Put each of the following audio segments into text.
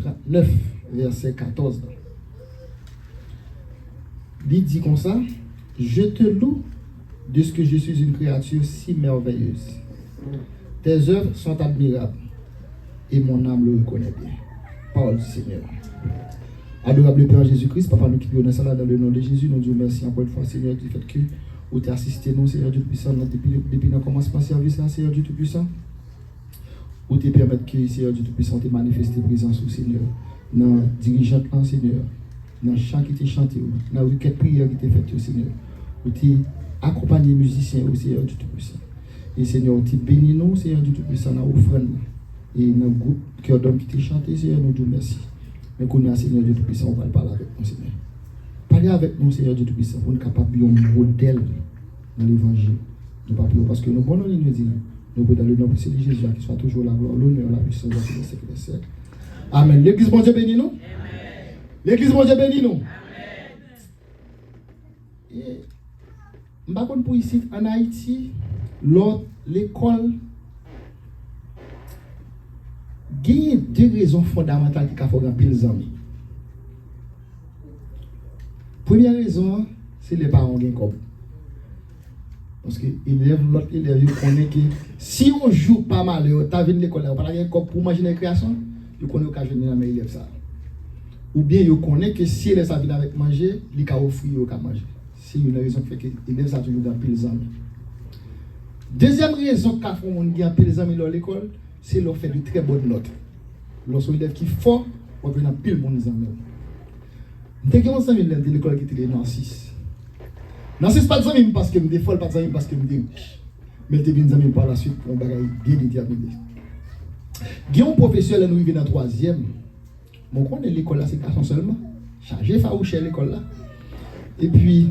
39, verset 14. Il dit comme ça, je te loue de ce que je suis une créature si merveilleuse. Tes œuvres sont admirables et mon âme le reconnaît bien. Parole du Seigneur. Adorable Père Jésus-Christ, Papa, nous qui prions dans le nom de Jésus, nous disons merci encore une fois, Seigneur, du fait que vous t'avez assisté, nous, Seigneur Dieu Tout-Puissant, depuis le commencement de service, Seigneur Dieu Tout-Puissant. Vous te permettre que, Seigneur Dieu Tout-Puissant, te manifester présence au Seigneur, dans le dirigeant, Seigneur, dans le chant qui t'est chanté, dans la requête prière qui t'est faite, Seigneur. Vous t'es accompagné musiciens au Seigneur Dieu Tout-Puissant. Et Seigneur, tu bénis nous, Seigneur Dieu Tout-Puissant, dans l'offrande. Et dans le groupe cœur d'homme qui t'est chanté, Seigneur, nous disons merci. Mais qu'on a, Seigneur Dieu Tout-Puissant, on va parler avec nous, Seigneur. Parlez avec nous, Seigneur Dieu Tout-Puissant, pour nous capables de un modèle dans l'évangile. Nous pas prions parce que nous bonnes nous disons, nous pouvons dans le nom de Jésus, qui soit toujours la gloire, l'honneur, la puissance, la siècle des siècles. Amen. L'église, bon Dieu, bénis nous. L'église, bon Dieu, bénis nous. Et, je ne sais pas pour ici, en Haïti, lors l'école, il y a deux raisons fondamentales qui font gagner les amis. Première raison, c'est les parents qui ont. Parce que l'autre élève connaît que si on joue pas mal, tu as vu l'école, on n'a pas pour manger la création, tu connais qu'à venir dans l'élève ça. Ou bien tu connais que si l'élève ça vient avec manger, il peut offrir au manger. C'est une raison qui fait que l'élève ça toujours gagner les amis. Deuxième raison qui fait qu'on gagne les amis dans l'école, c'est leur fait de très bonnes notes. Lorsqu'on élève qui est fort, on peut gagner pile bonnes amis. Dès que on amis de l'école qui était les Narcisses. Narcisse pas de amis parce que me défaut, pas de amis parce que me riche. Mais il était bien amis par la suite pour un bagage bien déterminé. Guillaume professeur là nous arrivé dans troisième. Mon connaît l'école là c'est garçon seulement. Chargé farouché l'école là. Et puis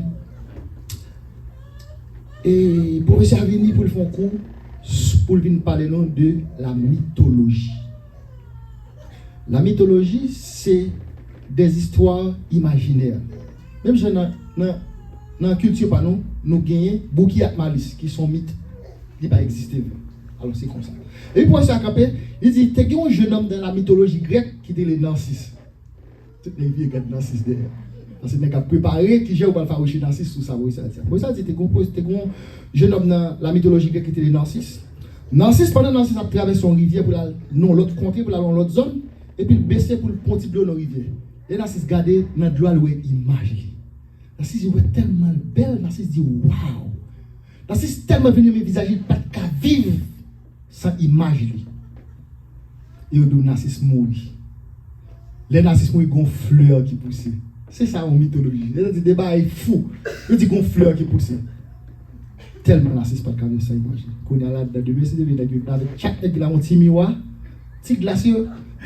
professeur a venu pour le faire cours pour venir parler nous de la mythologie. La mythologie, c'est des histoires imaginaires. Même si dans la culture, nous gagnons beaucoup de malice qui sont mythes, qui ne pas exister. Alors c'est comme ça. Et pour ça, il dit, il y a un jeune homme dans la mythologie grecque qui était le Narcisse. Toutes les vieux gars de Narcisse derrière. Parce que nous avons préparé qui j'ai pas faire le Narcisse sous ça. Pour ça, c'était un jeune homme dans la mythologie grecque qui était le Narcisse. Narcisse, pendant Narcisse a traversé son rivière pour aller dans l'autre contrée, pour aller dans l'autre zone. Et puis il baissait pour le ponti bleu dans la rivière. Et Narcisse regardait dans le droit l'image. Narcisse dit tellement belle, Narcisse dit waouh. Narcisse tellement venu mes visages, il pas qu'à vivre sans image lui. Et au Narcisse mourit. Les Narcisses mourit gon fleur qui poussait. C'est ça en mythologie. Les débat est fou. Il dit gon fleur qui poussait. Tellement Narcisse pas qu'à vivre sans image. Qu'on a là dedans demain c'est devenu avec chaque nèg là un petit miroir, petit glacier.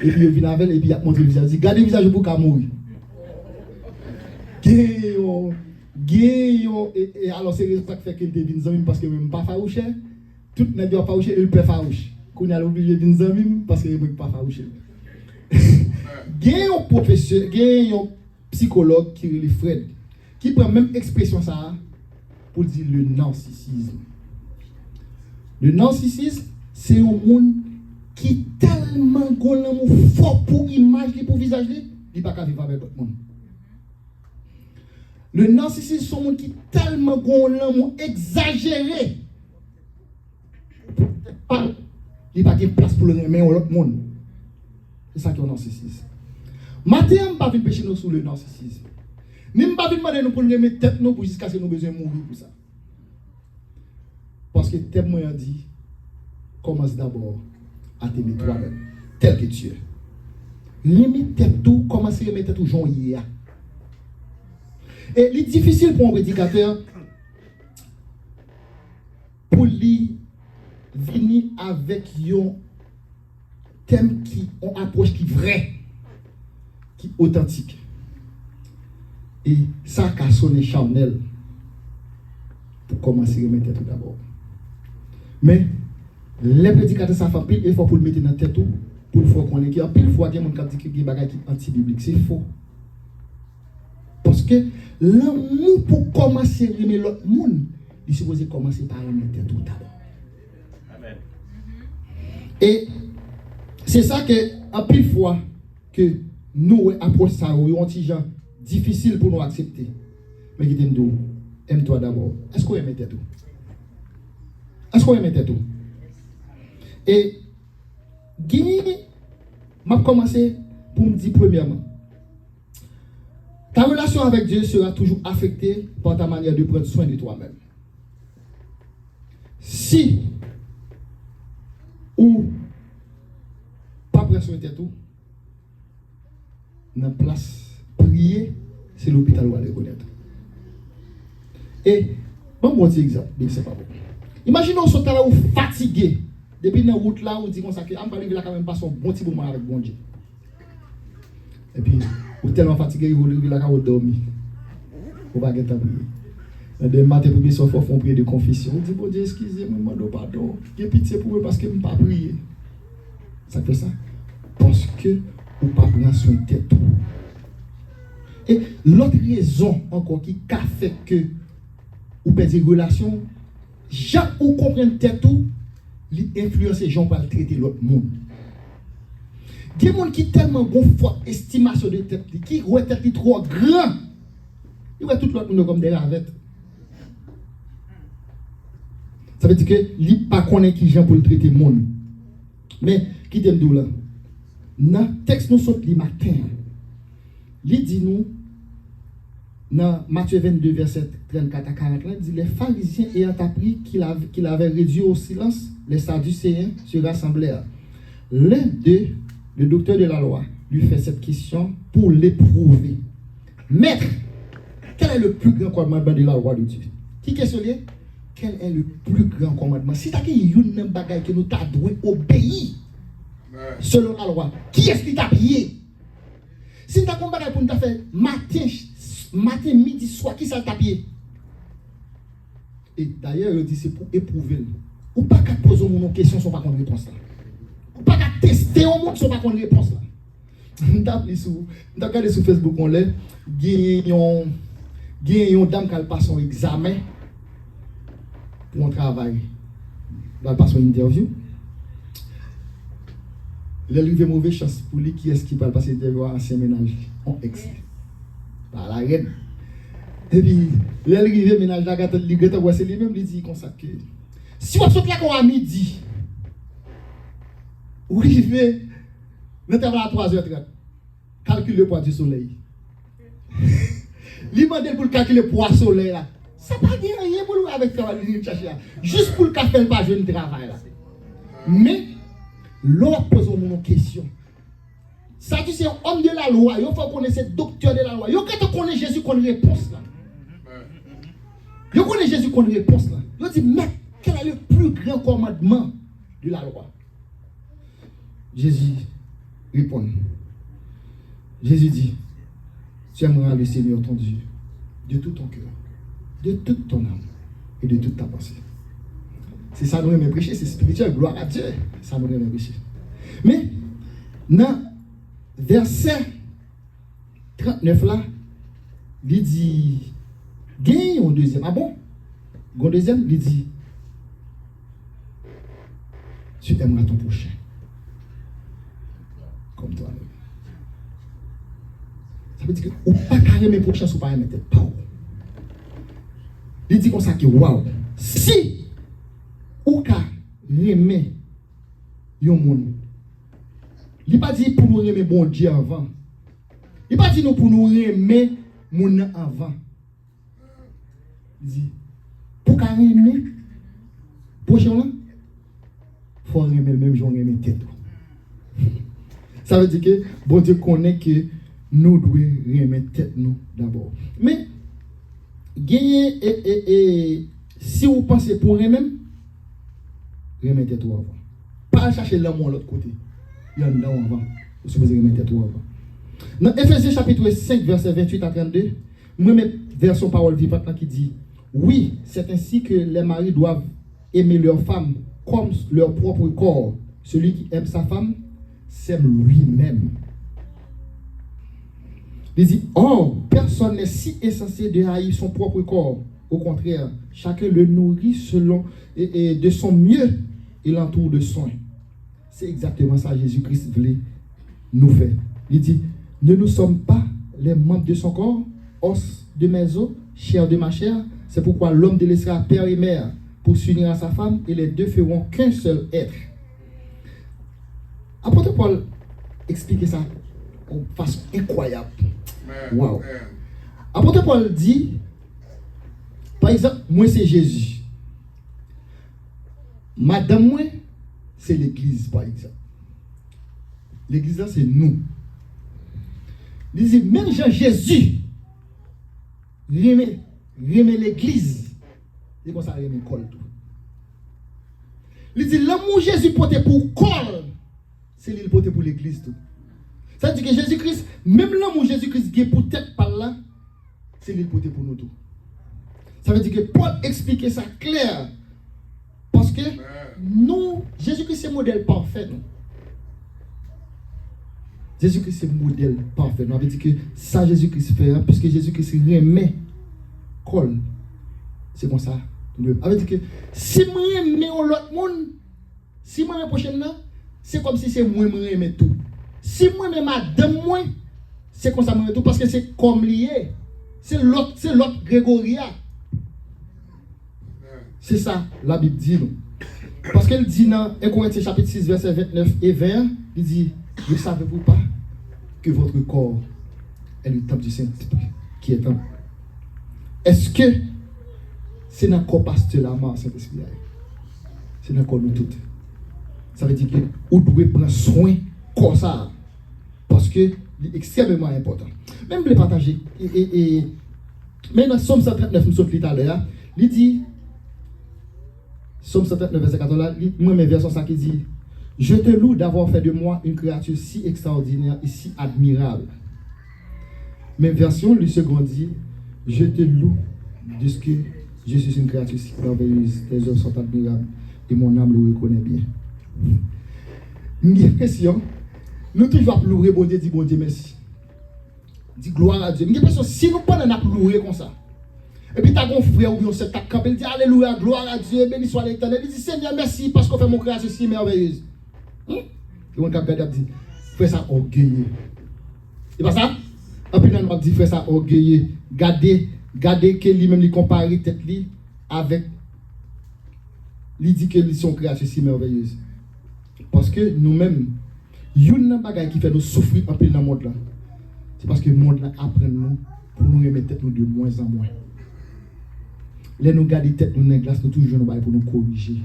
Et puis il vient avec et puis il a montré le visage. Il dit gardez le visage pour qu'à mourir. Et alors c'est ça qui fait qu'il devine zami parce que même pas farouche. Tout n'est pas farouche et il peut farouche. Qu'on a obligé de deviner zami parce que même pas farouche. Un professeur, un psychologue qui est Fred qui prend même expression ça pour dire le narcissisme. Le narcissisme c'est un monde qui tellement fort pour image, pour visage, il n'est pas capable de vivre avec d'autres monde. Le narcissisme, c'est un monde qui est tellement exagéré. Il n'y a pas de place pour le remettre à l'autre monde. C'est ça qui est le narcissisme. Maintenant, je ne vais pas pécher nous sur le narcissisme. Je ne vais pas demander nous pour nous remettre tête nous jusqu'à ce que nous besoin de mourir pour ça. Parce que tel moyen dit, commence d'abord à t'aimer toi-même, tel que tu es. Remettez tout, commencez à remettre tout Jean hier. Et il est difficile pour un prédicateur pour lui venir avec un thème qui ont approche qui vrai, qui authentique. Et ça a sonné charnel pour commencer à remettre tout d'abord. Mais les prédicateurs ça fait pile effort pour le mettre dans la tête pour le faire connaître qu'il y a pile fois des gens qui disent que bagage qui anti-biblique, c'est faux. Parce que l'amour pour commencer à aimer l'autre monde, il est supposé commencer par aimer tout d'abord. Amen. Et c'est ça que, à pile fois, que nous approchons ça, ou un petit gens difficile pour nous accepter. Mais qui t'aime tout, aime-toi d'abord. Est-ce qu'on aime tout? Est-ce qu'on aime tout? Et, Guy, m'a commencé pour me dire premièrement, ta relation avec Dieu sera toujours affectée par ta manière de prendre soin de toi-même. Si ou pas prendre soin de tout, dans la place prier, c'est l'hôpital où aller connaître. Et, bon, bon petit exemple, mais c'est pas bon. Imaginons qu'on soit fatigué. Depuis dans la route là, on dit qu'on s'accueille, on va arriver là quand même passer un bon petit moment avec bon Dieu. Et puis, on est tellement fatigué, on va arriver là quand on dormir. On va get à prier. Le matin, pour bien se faire une prière de confession. On dit, bon Dieu, excusez-moi, je pardon. J'ai pitié pour moi parce que je ne peux pas prier. Ça fait ça? Parce que vous ne pouvez pas prendre soin de tête. Et l'autre raison encore qui a fait que vous perdez des relations, gens ou comprennent tête tout, l'influence les gens pour traiter l'autre monde. Il y a des gens qui ont tellement une forte estimation de tête, qui ont tête trop grand, ils voient tout l'autre monde comme des ravettes. Ça veut dire que ils ne pas connaître qui gens pour le traiter le monde. Mais qui t'aime d'où là? Dans le texte nous sommes le matin. Il dit nous dans Matthieu 22 verset 34 à 40, il dit les pharisiens ayant appris qu'il avait réduit au silence, les sadducéens se rassemblèrent. L'un d'eux, le docteur de la loi, lui fait cette question pour l'éprouver. Maître, quel est le plus grand commandement de la loi de Dieu? Qui questionne? Quel est le plus grand commandement? Si tu as une bagaille que nous t'avons obéi selon la loi, qui est-ce qui t'a payé? Si tu as un bagaille pour nous faire matin, midi, soir, qui ça t'a payé? Et d'ailleurs, il dit c'est pour éprouver. Ou pas qu'à poser une question sans pas qu'on réponse là. Ou pas qu'à tester un monde sans pas qu'on réponse là. Nous regardé sur Facebook, on l'a, il y a une dame qui a passé son examen pour un travail. Elle passe une interview. Il a eu mauvaise chance pour lui qui est-ce qui va passer l'interview à ancien ménage. En ex. Par la reine. Et puis, il a arrivé au ménage, c'est lui-même qui dit comme ça que si vous êtes là à midi, vous arrivez, l'intervalle à 3h30, calculez le poids du soleil. Il m'a dit pour calculer le poids du soleil là. Ça n'a pas dit rien pour nous avec le travail, juste pour le café, pas jeune travail là. Mais, l'autre pose une question. Ça, tu sais, homme de la loi, il faut connaître docteur de la loi. Il faut connaître Jésus qu'on réponse là. Il faut connaître Jésus qu'on réponse là. Il dit, mais quel est le plus grand commandement de la loi? Jésus répond. Jésus dit, tu aimeras le Seigneur ton Dieu de tout ton cœur, de toute ton âme et de toute ta pensée. C'est ça nous aimons prêcher, c'est spirituel, gloire à Dieu. Ça nous aimons prêcher. Mais, dans verset 39 là, il dit, gagne un deuxième. Ah bon? Un deuxième, il dit, tu aimeras ton prochain comme toi. Ça veut dire que ou pas carrément mes prochains ou pas aimer tête pas. Il dit comme ça que waouh, si ou ka aimer yon monde, il pas dit pour nous aimer bon Dieu avant. Il pas dit nous pour nous aimer mon avant. Il dit pour ka aimer prochain là, faut aimer le même jour aimer tête. Ça veut dire que bon Dieu connaît que nous devons remettre tête nous d'abord. Mais gagner si vous pensez pour vous-même, remettez tout avant. Pas chercher l'amour de l'autre côté. Il y en a avant. Vous supposez remettre tout avant. Dans Ephésiens chapitre 5, verset 28 à 32, moi mes version parole vivante qui dit, oui, c'est ainsi que les maris doivent aimer leur femme comme leur propre corps. Celui qui aime sa femme s'aime lui-même. Il dit, oh, personne n'est si insensé de haïr son propre corps. Au contraire, chacun le nourrit selon et de son mieux et l'entoure de soins. C'est exactement ça Jésus-Christ voulait nous faire. Il dit, ne nous sommes pas les membres de son corps, os de mes os, chair de ma chair. C'est pourquoi l'homme délaissera père et mère pour s'unir à sa femme et les deux feront qu'un seul être. Apôtre Paul explique ça de façon incroyable. Wow. Apôtre Paul dit, par exemple, moi c'est Jésus. Madame moi, c'est l'église, par exemple. L'église là, c'est nous. Il dit, même Jean-Jésus, remet l'église. C'est comme ça, remet col tout. Il dit, l'amour Jésus porté pour col, c'est lui porté pour l'église tout. Ça veut dire que Jésus-Christ, même l'amour Jésus-Christ qui est pour tête par là, c'est lui porté pour nous tout. Ça veut dire que Paul expliquait ça clair. Parce que nous, Jésus-Christ c'est modèle parfait. Non? Jésus-Christ c'est modèle parfait. On avait dit que ça Jésus-Christ fait, hein, puisque Jésus-Christ remet col. C'est comme ça. On avait dit que si moi remets l'autre monde, si moi remets prochaine là, c'est comme si c'est moi qui remets tout. Si moi remets madame moi, c'est comme ça moi tout parce que c'est comme lié. C'est l'autre Grégoria. C'est ça la Bible dit nous. Parce qu'elle dit dans 1 Corinthiens chapitre 6 verset 29 et 20, il dit, ne savez-vous pas que votre corps est le temple du Saint-Esprit qui est en vous? Est-ce que c'est dans le corps pasteur la mort Saint-Esprit? C'est dans le corps nous toutes. Ça veut dire que vous devez prendre soin comme ça. Parce que c'est extrêmement important. Même pour les partager. Mais dans Somme 139, nous sommes tout à l'heure, il dit, Somme 139, verset 14, moi mes versets ça qui dit, je te loue d'avoir fait de moi une créature si extraordinaire et si admirable. Mes versions, le second dit, je te loue de ce que je suis une créature si merveilleuse, tes œuvres sont admirables et mon âme le reconnaît bien. Une impression, nous toujours louer bon Dieu, dit bon Dieu merci. Dit gloire à Dieu. Une impression, si nous pas nous louer comme ça. Et puis, tu as un frère ou bien c'est ta camp, il dit alléluia, gloire à Dieu, béni soit l'Éternel. Il dit Seigneur, merci parce qu'on fait mon création si merveilleuse. Et on cap dit, frère ça orgueilleux. C'est pas ça? Et puis, on dit, frère ça orgueilleux. Gardez que lui-même, il compare tête lui avec. Il dit que son création si merveilleuse. Parce que nous-mêmes, il y a une bagaille qui fait nous souffrir un peu dans le monde là. C'est parce que le monde là apprend nous pour nous remettre tête nous de moins en moins. Là, nous gardons tête nous dans la glace, nous toujours nous pour nous corriger.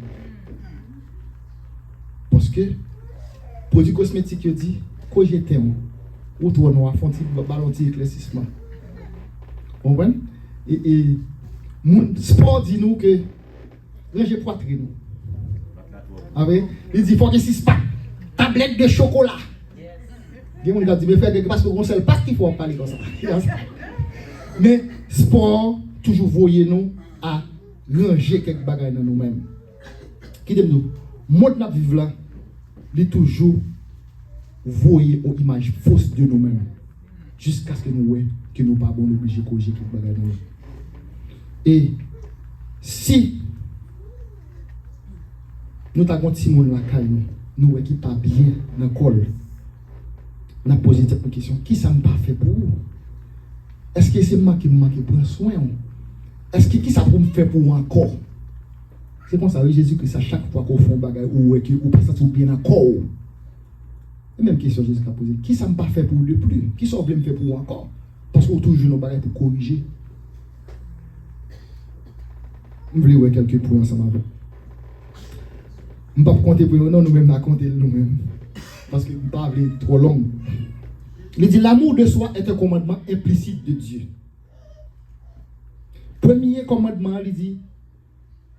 Parce que, produit cosmétique, il dit, cogitez ou toi, nous avons fait un ballon d'éclaircissement. Vous comprenez? Et mon sport dit nous que, ranger poitrine nous. Il dit, il faut que 6 packs, tablette de chocolat. Il y a des gens qui disent, mais parce qu'on ne sait pas qu'il faut en parler comme ça. Mais, sport, toujours voyez nous à ranger quelques bagages dans nous-mêmes. Qui dit nous, monde n'a vivre là, il est toujours voyé aux images fausses de nous-mêmes. Jusqu'à ce que nous voyons que nous ne sommes pas obligés de corriger quelques bagages dans nous. Et si nous avons un petit monde là, nous voyons qui pas bien dans le col, nous avons posé cette question, qui ça ne pas fait pour vous? Est-ce que c'est moi qui me manque pour soin? Est-ce que qui ça peut me faire pour vous encore? C'est comme ça, Jésus, que c'est à chaque fois qu'on fait un bagage ou pas ça tout bien encore. Et même question Jésus a posé, qui ça ne pas fait pour vous de plus? Qui ça veut me faire pour vous encore? Parce qu'on toujours nos bagages pour corriger. Je voulais voir quelques points ensemble avec. Je ne vais pas compter pour nous, nous-mêmes, nous compter nous-mêmes. Parce que nous ne pas trop long. Il dit l'amour de soi est un commandement implicite de Dieu. Premier commandement, il dit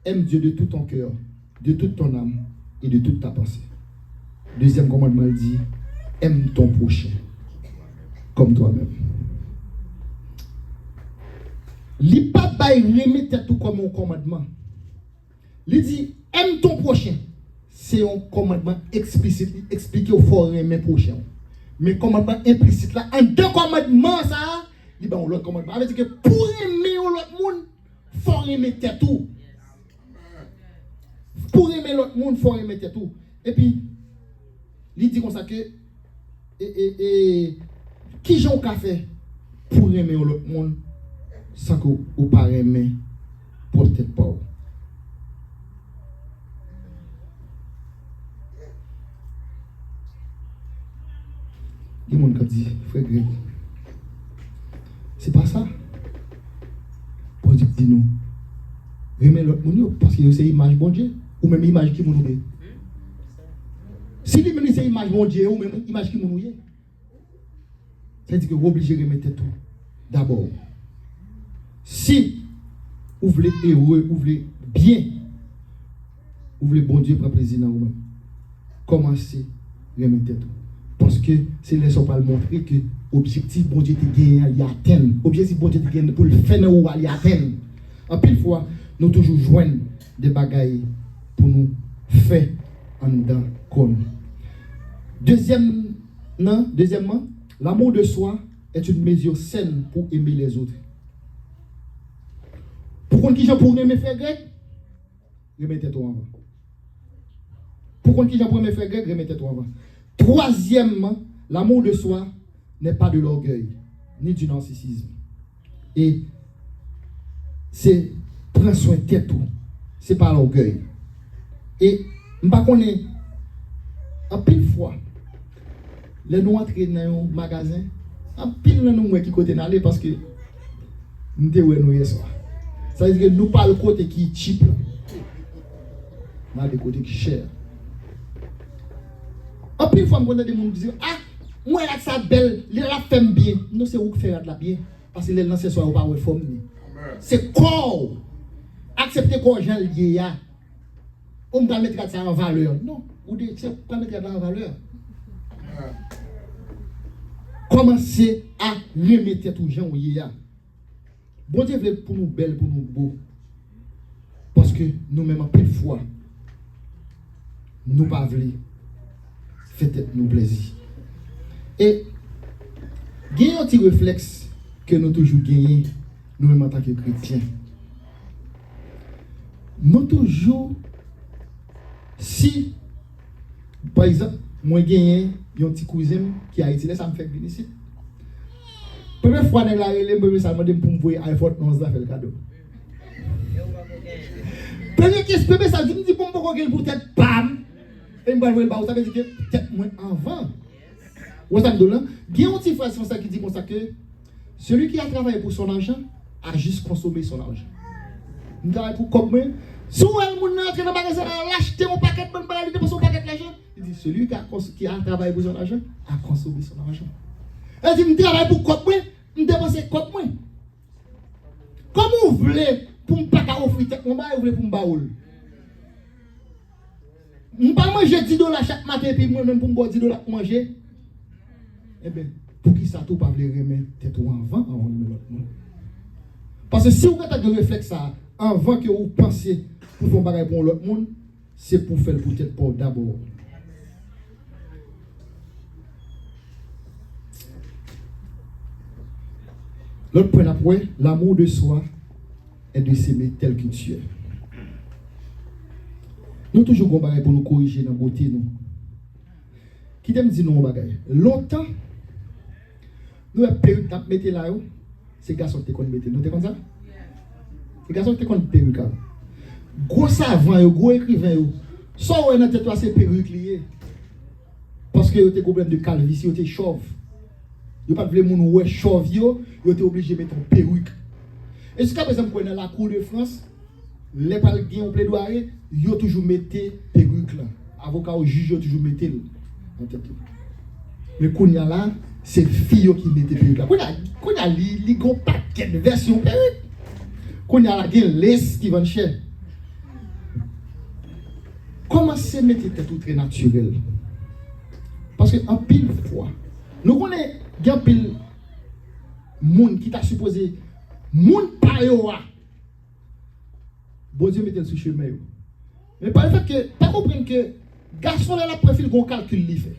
aime Dieu de tout ton cœur, de toute ton âme et de toute ta pensée. Deuxième commandement, il dit aime ton prochain comme toi-même. Il ne pas remettre tout comme un commandement. Il dit aime ton prochain. C'est un commandement explicite, expliqué au fort aimer prochain. Mais commandement implicite là, en deux commandements ça, il y a l'autre commandement. Ça veut dire que pour aimer l'autre monde, il faut aimer tout. Pour aimer l'autre monde, il faut aimer tout. Et puis, il dit comme ça que et qui j'en café pour aimer l'autre monde sans que vous pas aimer pour peut-être pas. Il y a des gens qui disent, frère Greg, c'est pas ça. Bon Dieu dit nous, aimer l'autre monde parce que c'est l'image bon Dieu ou même l'image qui nous est. Si lui-même c'est l'image bon Dieu ou même l'image qui nous est, c'est-à-dire que vous obligez de remettre tout d'abord. Si vous voulez heureux, vous voulez bien, vous voulez bon Dieu prendre plaisir dans vous-même, commencez à remettre tout. Parce que c'est les gens pas le montrer que l'objectif bon Dieu te gagne, il atteint. L'objectif bon Dieu te gagne pour le faire dans où il atteint. En pile fois, nous toujours joignent des bagailles pour nous faire en dedans comme. Deuxièmement, l'amour de soi est une mesure saine pour aimer les autres. Pourquoi qui j'ai pour aimer faire grec? Remettez-toi avant. Pourquoi qui j'ai pour aimer faire grec? Remettez-toi avant. Troisièmement, l'amour de soi n'est pas de l'orgueil, ni du narcissisme. Et c'est prendre soin de tête tout. C'est pas l'orgueil. Et je ne sais pas qu'on est en pile fois. Les nous entrer dans un magasin, en pile nous qui côté d'aller parce que nous sommes hier soir. Ça veut dire que nous pas le côté qui est cheap. Nous avons des côtés qui sont chers. En pile fois, je connais des gens qui disent ah, moi là ça belle, la femme bien. Non, c'est où que faire la bien parce que les lancers soir ou pas réforme. C'est corps. Accepter qu'on gens lié là. On va mettre ça en valeur. Non, ou de c'est pas mettre ça en valeur. Commencez à remettre tout gens où il y a. Bon Dieu veut pour nous belles, pour nous beaux. Parce que nous-mêmes, en pile fois, nous pas voulons faire nous plaisir. Et il y a un petit réflexe que nous toujours gagnons, nous-mêmes en tant que chrétiens. Nous toujours, si, par exemple, moi j'ai un petit cousin qui a été là, ça me fait venir ici. Première fois dans la relève, ça m'a demandé pour me voir iPhone 11 là, faire le cadeau. Première question, ça dit, pour me voir peut-être bam. Et moi, ça veut dire que peut-être moins avant. Vous savez, il y a un petit frère qui dit comme ça que celui qui a travaillé pour son argent a juste consommé son argent. Il travaille pour comme moi. Si vous avez entre dans le magasin, l'acheter un paquet de bonnes balles, il son paquet d'argent. Il dit celui qui a travaillé pour son argent a consommé son argent. Il dit, je travaille pour comme moi, je dépense comme moi. Comment vous voulez pour ne pas offrir tête, vous voulez pour me baoul? Je ne peux pas manger $10 chaque matin et puis moi-même pour me boire $10 pour manger. Eh bien, pour qui ça tout pas vouloir remettre tête avant de l'autre monde. Parce que si vous avez de réflexe ça, avant que vous pensez pour faire un bagage pour l'autre monde, c'est pour faire peut-être pour d'abord. L'autre point après, l'amour de soi est de s'aimer tel que tu es. Nous toujours un bagage pour nous corriger dans la beauté. Qui t'aime dire non bagage? Longtemps, nous avons perruque à mettre là, c'est garçon qui te connaît mettre. Nous t'es comme ça? C'est garçon qui te connaît perruque. Gros savant, gros écrivain, ça ou dans tête c'est perruque lié. Parce que vous avez des problèmes de calvitie, vous êtes chauve. Vous pas voulu mon ouais chauve yo, vous êtes obligé de mettre une perruque. Et ce par exemple dans la cour de France, les pas gain en plaidoyer, yo toujours mettez perruque là. Avocat ou juge yo toujours mettez en tête. Mais quand y a là, c'est fille qui mettez perruque là. Quand y a li gon paquet de version perruque. Quand y a la gain laisse qui vend cher. Commencez à mettre tête tout très naturel. Parce que en pile fois, nous connaissons un pile monde qui t'a supposé monde pa yo a. Bon Dieu mettez sur chemin yo. Mais par le fait que pas comprendre que garçon là la profil gon calcul li fait.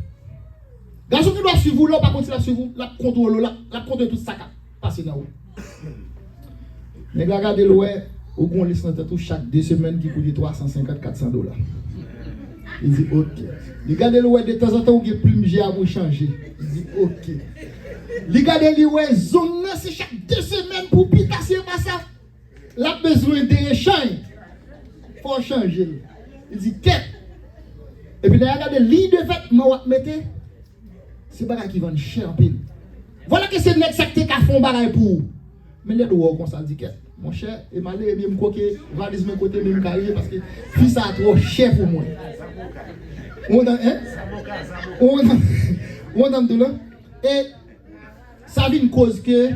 Garçon qui doit suivre là pas continuer à suivre, la contrôle la contrôle tout ça qui passer dans vous. Mais regardez le ouais, au gon liste dans tout chaque 2 semaines qui coûte $350-400. Il dit ok. Regardez le ouais de temps en temps, il y a plume à vous changer. Il dit ok. Regardez le ouais zone, c'est chaque 2 semaines pour pitasser ça. La besoin d'échange. Faut changer. Il dit quête. Et puis regardez lit de vêtements que mettez. C'est pas qui vend cher pile. Voilà que c'est net ça qui a fond bagaille pour. Mais les doigts comme ça dit quête. Mon cher, et malé et même coquet, valise mes côtés même carré parce que fils ça trop cher pour moi. On a de là et ça vient une cause que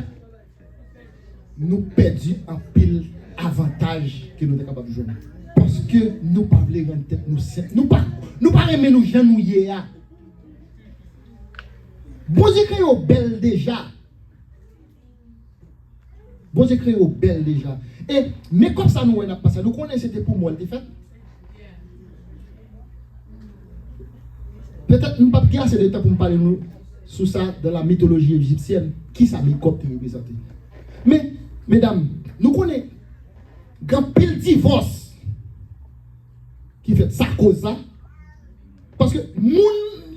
nous perdons un pile avantage que nous sommes capables de jouer. Parce que nous pas voulons rendre tête nous pas aimer nous gens nous hier. Bon Dieu crée au belle déjà. Bon Dieu crée au belle déjà. Et mais comme ça nous on a passé, nous connaissons c'était pour moi le fait. Peut-être nous pas bien assez de temps pour parler nous sur ça de la mythologie égyptienne qui ça Mikop représente. Mais mesdames, nous connaissons grand pile divorce qui fait ça cause ça parce que moun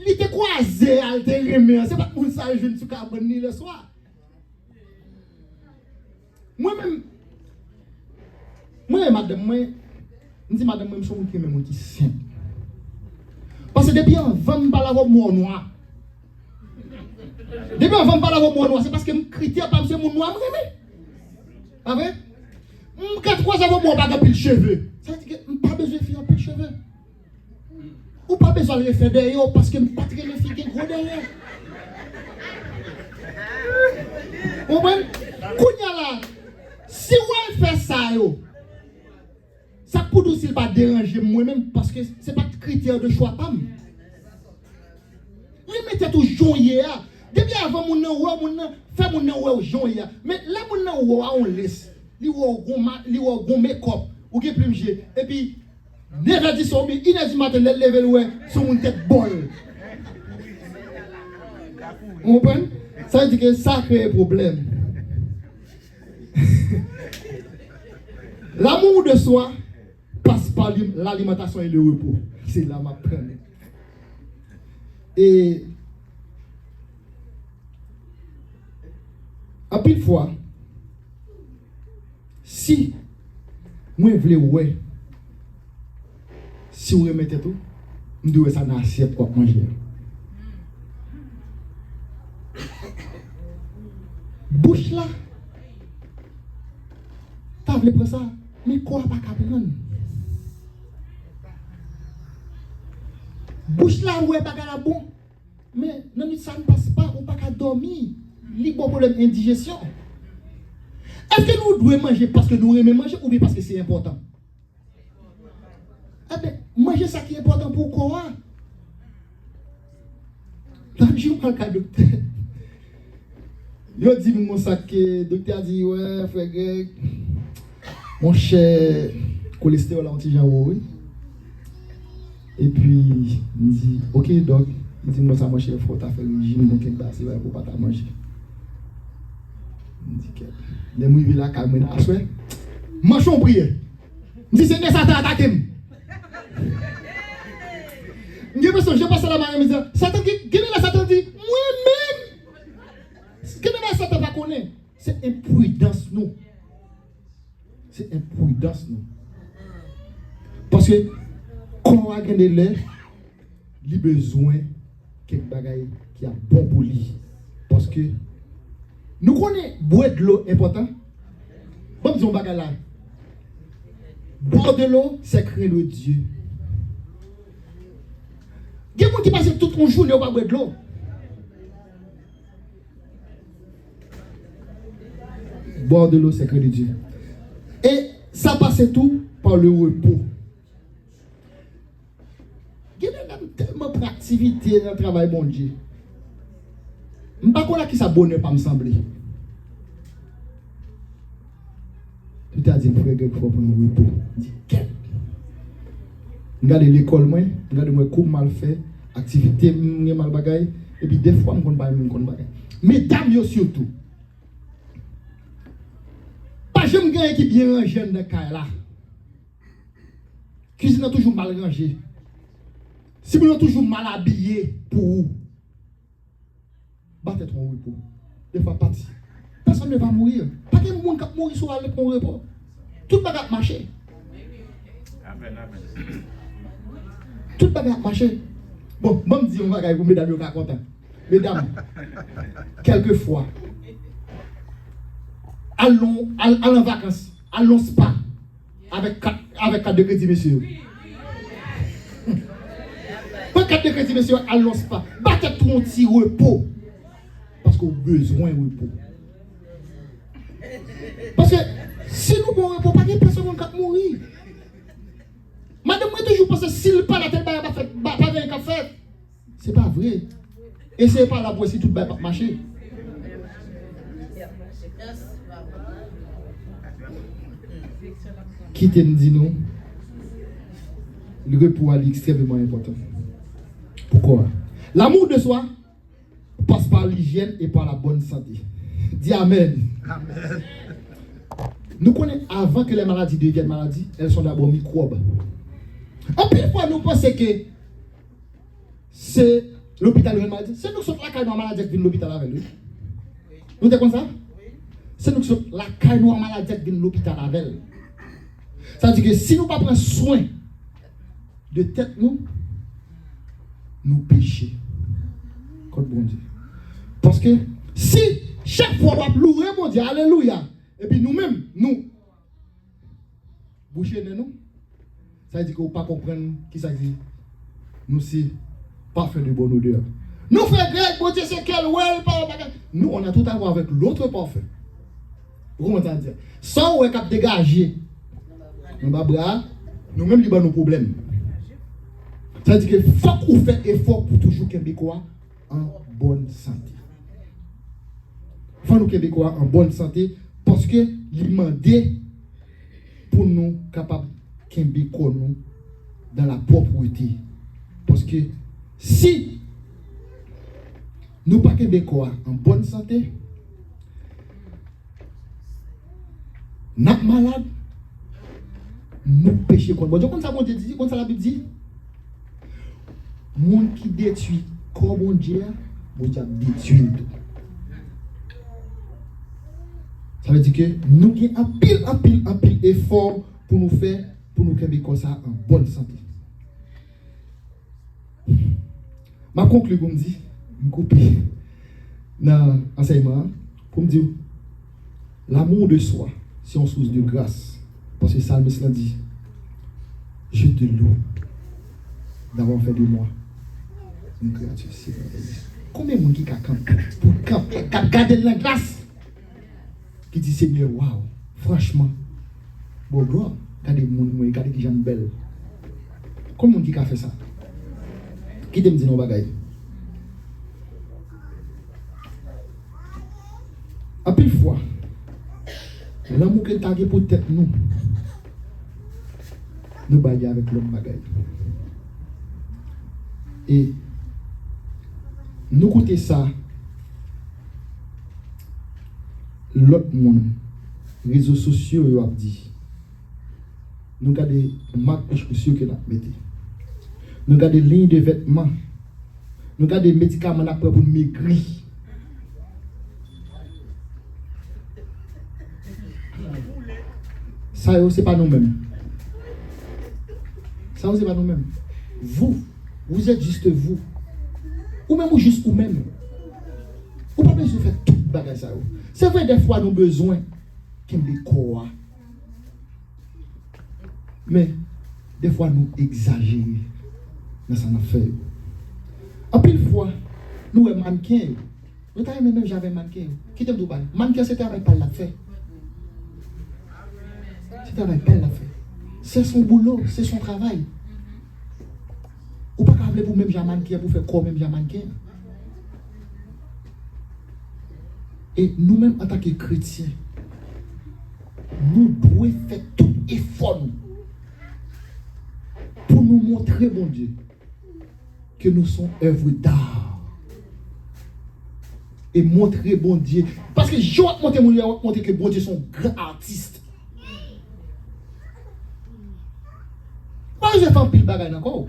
li te croisé al te remer, c'est pas moun ça jeune sur carbone ni le soir. Moi-même madame moi me dit madame moi je suis un qui qui simple. Parce que depuis avant pas la robe noir. Depuis avant pas la robe noir, c'est parce que me critère pas monsieur mon noir me. Pas vrai? Quand trois avant moi pas pile cheveux. Ça veut dire que pas besoin de faire pile cheveux. Ou pas besoin de le faire derrière parce que pas très le faire gros derrière. Vous comprenez? Kounya là, si on fait ça yo, ça pour nous s'il pas déranger moi-même parce que c'est pas critère de choix pas. Lui mettez toujours hier. Depuis avant mon nom fait mon nom hier. Mais là mon nom on laisse. Li wo gon make-up ou gen plume et puis 9h10 soir, 1h du matin lever ouais sur mon tête bol. Vous comprenez? Ça veut dire que ça crée un problème. L'amour de soi passe par l'alimentation et le repos. C'est là ma première. Et à pile fois, si moi je voulais ouais, si vous remettez tout, je dois ça dans l'assiette pour manger. Bouche là, t'as voulu prendre ça, mais quoi pas qu'à prendre? Bouche là, ouais, pas qu'à bon, mais non, ça ne passe pas, ou pas qu'à dormir, libre problème d'indigestion. Est-ce que nous devons manger parce que nous aimons manger ou bien parce que c'est important? Eh bien, manger ça qui est important pour quoi? L'autre jour, je parle docteur. Il dit mon sac, le docteur a dit, ouais, frère Greg, mon cher cholestérol anti-Jean, oui. Et puis, il me dit, ok, donc, il dit, moi, ça, mon cher, il faut faire le régime, donc, quelque part, c'est vrai, pour pas manger. Il me dit, les mouilles là, calme, à souhait. Manchons prière. Il me dit, Seigneur, Satan attaque. Je passe à la main, je me dis, Satan, quel est la Satan dit, moi-même. Quel est la Satan pas connaît? C'est imprudence, nous. C'est imprudence, nous. Parce que, quand on a gagné l'air, il a besoin de quelque chose qui est bon pour lui. Parce que, nous connaissons boire de l'eau important. Bon, disons bagay là. Boire de l'eau, c'est craindre Dieu. Il y a des gens qui passent toute une journée à boire de l'eau. Boire de l'eau, c'est craindre Dieu. Et ça passe tout par le repos. Il y a tellement d'activités dans le travail, bon Dieu. Je ne sais pas qui ça bonheur pas me sembler. Tout a dit, frère, il faut prendre un repos. Je dis, qu'est-ce? Regardez l'école, regardez moi comment mal fait, activité mal bagaille, et puis des fois, je ne sais pas bagaille. Mesdames, surtout. Pas j'aime quelqu'un qui bien rangé dans le cas là. Cuisine toujours mal rangé. Si vous êtes toujours mal habillé pour vous, battez ton repos. Des fois, parti. Personne ne va mourir. Pas que monde qui mourir sur le repos. Tout le monde marcher. Amen, amen. Tout le monde marcher. Bon, je me dis, on va gagner pour mesdames, vous êtes contents. Mesdames, quelquefois, allons en vacances, allons spa avec 4 de crédit, monsieur. Pas 4 de crédit, monsieur, allons spa. Battez tout mon petit repos. Parce qu'on a besoin de repos. Parce que si nous avons un repos, pas de personne qui va mourir. Madame, moi, toujours pense que s'il pas la tête, pas rien qu'à faire. C'est pas vrai. Et c'est pas là pour essayer tout le monde marcher. Qui te dit nous? Le repos est extrêmement important. Pourquoi? L'amour de soi passe par l'hygiène et par la bonne santé. Dis Amen. Amen. Nous connaissons avant que les maladies deviennent maladies, elles sont d'abord microbes. En plus, fois, nous pensons que c'est l'hôpital de maladie. C'est nous qui sommes la caille noire maladie qui vient de l'hôpital avec lui. Vous êtes comme ça? C'est nous qui sommes la caille noire maladie qui vient de l'hôpital avec elle. Ça veut dire que si nous ne prenons pas soin de tête, nous péchons contre bon Dieu. Parce que si chaque fois on va louer mon Dieu, alléluia, et puis nous-mêmes, nous, boucher nous, ça veut dire qu'on ne peut pas comprendre qui ça dit. Nous, c'est parfait de bonne odeur. Nous, frère Greg, bon Dieu, c'est quel well, nous, on a tout à voir avec l'autre parfait. Vous m'entendez? Sans on est capable de dégager nos bras, nous-mêmes, nous avons nos problèmes. Ça veut dire qu'il faut qu'on fasse effort pour toujours Québécois en bonne santé. Il faut nous Québécois en bonne santé parce que demander pour nous capables Québécois nous dans la propreté. Parce que si nous pas Québécois en bonne santé, nous sommes malades, nous péchons contre Dieu. Comme ça, bon Dieu dit, comme ça la Bible dit, monde qui détruit comme bon Dieu, bon Dieu détruit tout. Ça veut dire que nous avons un pile effort pour nous faire, pour nous Québécois ça en bonne santé. Ma conclusion, comme dit, je coupe dans l'enseignement, pour me dire, l'amour de soi, c'est une source de grâce. Parce que le psalmiste l'a dit, je te loue d'avoir fait de moi une créature si merveilleuse. Combien de monde qui pour garder la grâce? Qui dit Seigneur, waouh, franchement, bon gloire, regardez le monde, regardez qui j'aime belle. Combien de monde qui a fait ça? Qui te dit non bagaille? À pile fois, l'amour que tu as pour tête nous baillons avec l'homme bagaille. Et nous côté ça, l'autre monde, réseaux sociaux, ils ont dit, nous avons des marques de chaussures que nous mettons. Nous avons des lignes de vêtements. Nous avons des médicaments pour maigrir. Ça, ce n'est pas nous-mêmes. Ça, ce n'est pas nous-mêmes. Vous êtes juste vous. Ou même juste vous-même. Vous n'avez pas besoin de faire tout le bagage. C'est vrai, des fois, nous avons besoin qu'il y ait des corps. Mais, des fois, nous exagérons dans cette affaire. En pile fois, nous sommes mannequins. Vous savez, même j'avais mannequin. Qui t'aime tout bas? Mannequin, c'est un travail pas la fait. C'est un travail pas la fait. C'est son boulot, c'est son travail. Ou pas qu'à pour même j'ai mannequin, pour faire quoi même j'ai mannequin. Et nous-mêmes, en tant que chrétiens, nous devons faire tout effort pour nous montrer, bon Dieu, que nous sommes œuvres d'art. Et montrer, bon Dieu, parce que je vais montrer que bon Dieu sont grands artistes. Moi, je fais un pile bagaille encore.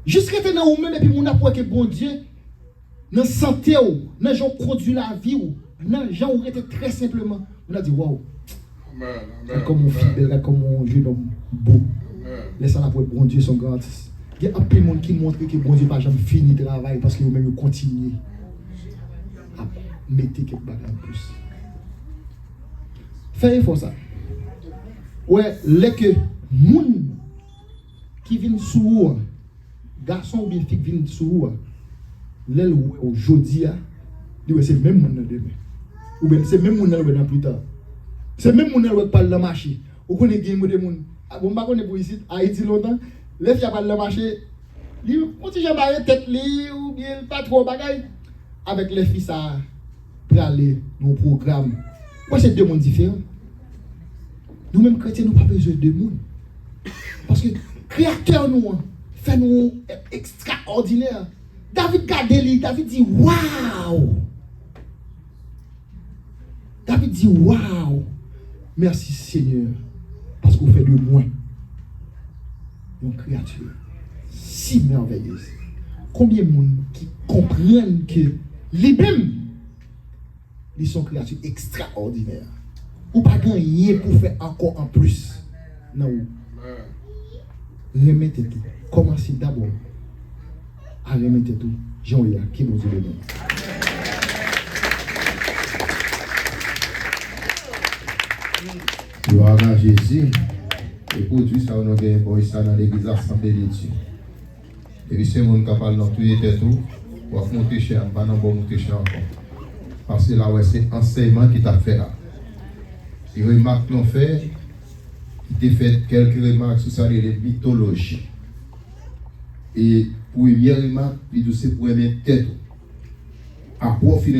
Jusqu'à maintenant, ou même, et puis, mon appoi que bon Dieu, dans la santé, dans les gens conduit la vie, dans les gens, on était très simplement. On a dit, waouh, comme mon fidèle, comme mon jeune homme beau. Laissez la pour bon Dieu, son grand artiste. Il y a un peu de monde qui montre que bon Dieu n'a jamais fini le travail parce qu'il même continue à mettre quelques bagages en plus. Faites effort ça. Ouais, les que moun qui viennent sous vous, garçon ou bien fille qui viennent sous vous, l'aile aujourd'hui, c'est le même monde demain. Ou bien c'est le même monde dans plus tard. C'est le même monde qui parle dans le marché. Vous connaissez des gens, bon, je connais pour ici, Haïti longtemps, les filles parlent dans le marché, on dit jamais tête ou bien pas trop bagaille. Avec les filles, ça pour aller dans le programme. Moi, c'est deux mondes différents. Nous-mêmes, chrétiens, nous n'avons pas besoin de deux mondes. Parce que le créateur nous fait nous extraordinaire. David Gadeli, David dit waouh! David dit waouh! Merci Seigneur, parce que vous faites de moi une créature si merveilleuse. Combien de monde qui comprennent que les-mêmes, ils sont créatures extraordinaires. Ou pas gagner pour faire encore en plus. Non. Remettez tout. Commencez d'abord à remettre tout. Jean-Yves, qui nous dit le nom. Gloire à Jésus. Et pour tout ça, on a gagné pour ça dans l'église Assemblée de Dieu. Et puis c'est mon capable dans tout et tout. Pour monter cher, pas non bon monter cher encore. Parce que là, ouais, c'est enseignement qui t'a fait là. Et remarques l'ont fait, il t'a fait quelques remarques sur ça, les mythologies. Et pour première remarque, il dit c'est pour aimer tête. À profiter